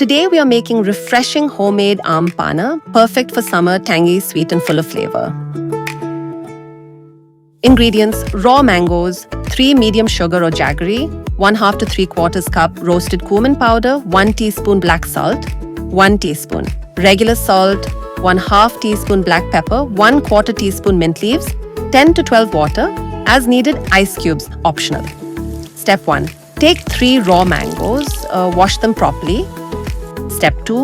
Today we are making refreshing homemade Aam Panna, perfect for summer, tangy, sweet and full of flavor. Ingredients: raw mangoes, 3 medium sugar or jaggery, 1/2 to 3/4 cup roasted cumin powder, 1 teaspoon black salt, 1 teaspoon regular salt, 1/2 teaspoon black pepper, 1/4 teaspoon mint leaves, 10 to 12 water, as needed ice cubes, optional. Step 1. Take 3 raw mangoes, wash them properly. Step 2.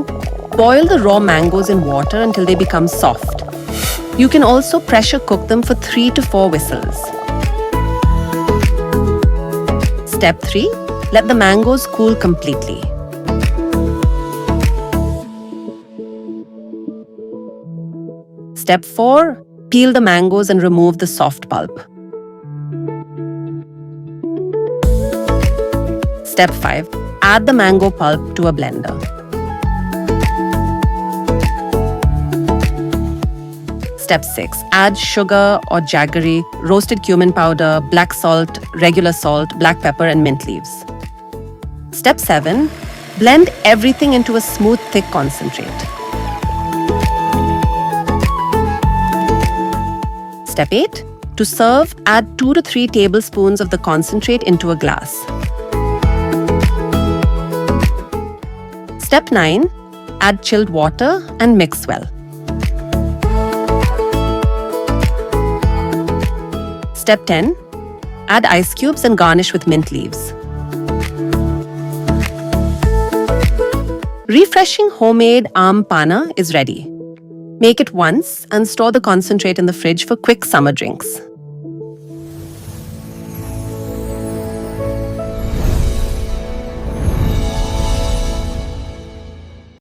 Boil the raw mangoes in water until they become soft. You can also pressure cook them for 3 to 4 whistles. Step 3. Let the mangoes cool completely. Step 4. Peel the mangoes and remove the soft pulp. Step 5. Add the mango pulp to a blender. Step 6. Add sugar or jaggery, roasted cumin powder, black salt, regular salt, black pepper and mint leaves. Step 7. Blend everything into a smooth, thick concentrate. Step 8. To serve, add 2 to 3 tablespoons of the concentrate into a glass. Step 9. Add chilled water and mix well. Step 10. Add ice cubes and garnish with mint leaves. Refreshing homemade Aam Panna is ready. Make it once and store the concentrate in the fridge for quick summer drinks.